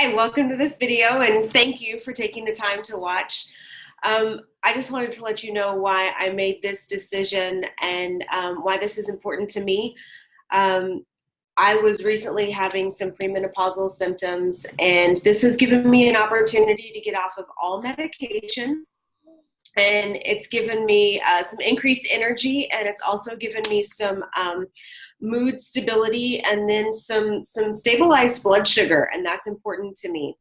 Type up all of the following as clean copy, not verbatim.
Hi, welcome to this video and thank you for taking the time to watch. I just wanted to let you know why I made this decision and why this is important to me. Um, I was recently having some premenopausal symptoms, and this has given me an opportunity to get off of all medications. And it's given me some increased energy, and it's also given me some mood stability, and then some stabilized blood sugar, and that's important to me.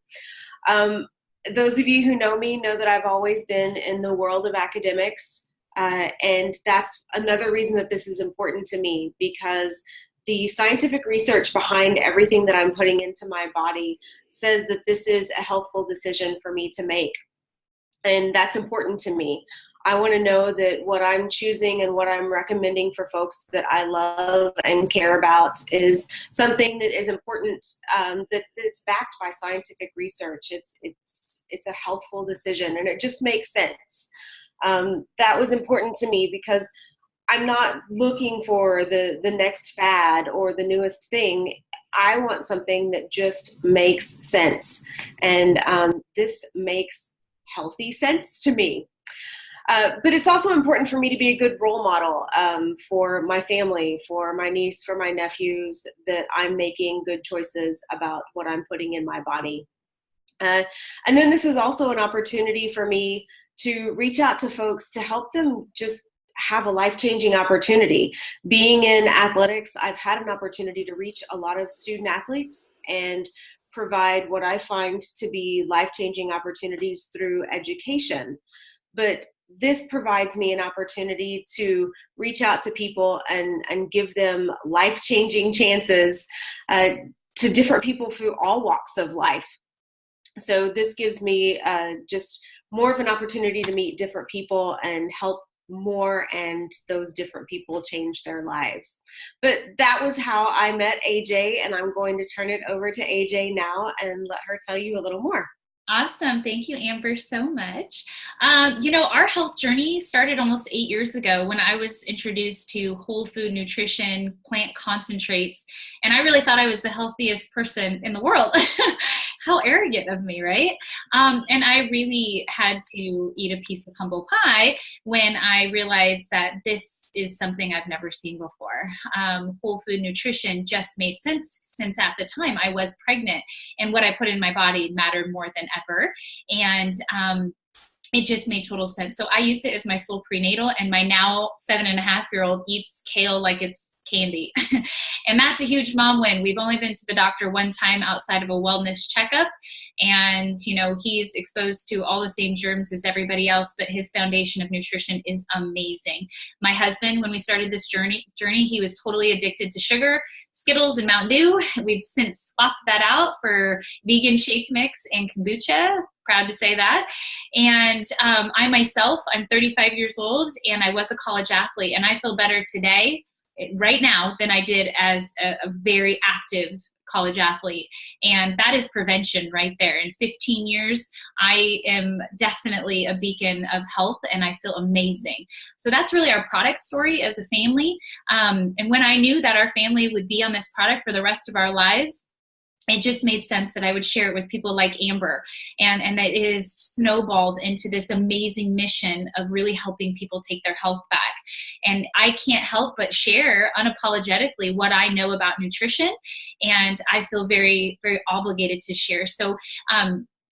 Um, those of you who know me know that I've always been in the world of academics, and that's another reason that this is important to me, because the scientific research behind everything that I'm putting into my body says that this is a healthful decision for me to make. And that's important to me. I want to know that what I'm choosing and what I'm recommending for folks that I love and care about is something that is important, that it's backed by scientific research. It's a healthful decision, and it just makes sense. That was important to me because I'm not looking for the next fad or the newest thing. I want something that just makes sense, and this makes healthy sense to me. But it's also important for me to be a good role model for my family, for my niece, for my nephews, that I'm making good choices about what I'm putting in my body. And then this is also an opportunity for me to reach out to folks to help them just have a life-changing opportunity. Being in athletics, I've had an opportunity to reach a lot of student athletes and provide what I find to be life-changing opportunities through education. But this provides me an opportunity to reach out to people and give them life-changing chances to different people through all walks of life. So this gives me just more of an opportunity to meet different people and help more, and those different people change their lives. But that was how I met AJ, and I'm going to turn it over to AJ now and let her tell you a little more. Awesome. Thank you, Amber, so much. Our health journey started almost 8 years ago when I was introduced to whole food nutrition, plant concentrates, and I really thought I was the healthiest person in the world. How arrogant of me, right? And I really had to eat a piece of humble pie when I realized that this is something I've never seen before. Whole food nutrition just made sense since at the time I was pregnant, and what I put in my body mattered more than ever. And it just made total sense. So I used it as my sole prenatal, and my now 7.5-year-old eats kale like it's candy. And that's a huge mom win. We've only been to the doctor one time outside of a wellness checkup. And, he's exposed to all the same germs as everybody else, but his foundation of nutrition is amazing. My husband, when we started this journey, he was totally addicted to sugar, Skittles, and Mountain Dew. We've since swapped that out for vegan shake mix and kombucha. Proud to say that. And I myself, I'm 35 years old, and I was a college athlete, and I feel better today, right now, than I did as a very active college athlete. And that is prevention right there. In 15 years, I am definitely a beacon of health, and I feel amazing. So that's really our product story as a family. And when I knew that our family would be on this product for the rest of our lives, it just made sense that I would share it with people like Amber, and that it has snowballed into this amazing mission of really helping people take their health back. And I can't help but share unapologetically what I know about nutrition, and I feel very, very obligated to share. So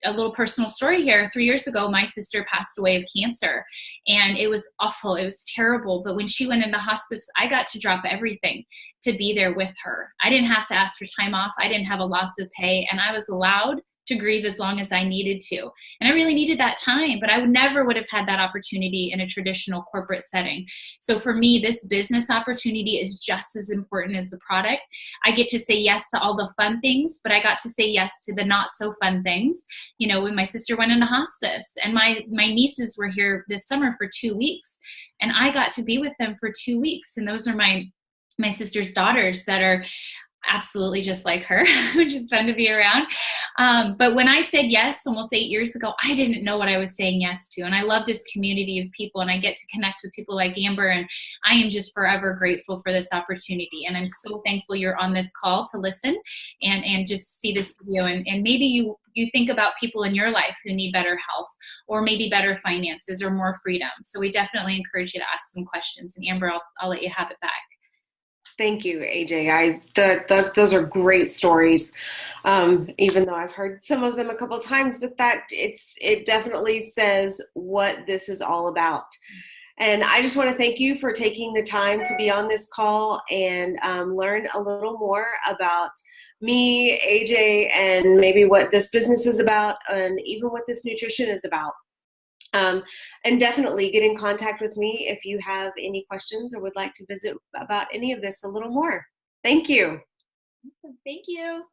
a little personal story here. 3 years ago, my sister passed away of cancer, and it was awful. It was terrible. But when she went into hospice, I got to drop everything to be there with her. I didn't have to ask for time off. I didn't have a loss of pay, and I was allowed to grieve as long as I needed to. And I really needed that time, but I never would have had that opportunity in a traditional corporate setting. So for me, this business opportunity is just as important as the product. I get to say yes to all the fun things, but I got to say yes to the not so fun things. When my sister went into hospice, and my nieces were here this summer for 2 weeks, and I got to be with them for 2 weeks. And those are my sister's daughters that are absolutely just like her, which is fun to be around. But when I said yes almost 8 years ago, I didn't know what I was saying yes to. And I love this community of people, and I get to connect with people like Amber, and I am just forever grateful for this opportunity. And I'm so thankful you're on this call to listen and just see this video. And maybe you think about people in your life who need better health, or maybe better finances, or more freedom. So we definitely encourage you to ask some questions. And Amber, I'll let you have it back. Thank you, AJ. Those are great stories. Even though I've heard some of them a couple of times, but it definitely says what this is all about. And I just want to thank you for taking the time to be on this call and learn a little more about me, AJ, and maybe what this business is about, and even what this nutrition is about. And definitely get in contact with me if you have any questions or would like to visit about any of this a little more. Thank you. Thank you.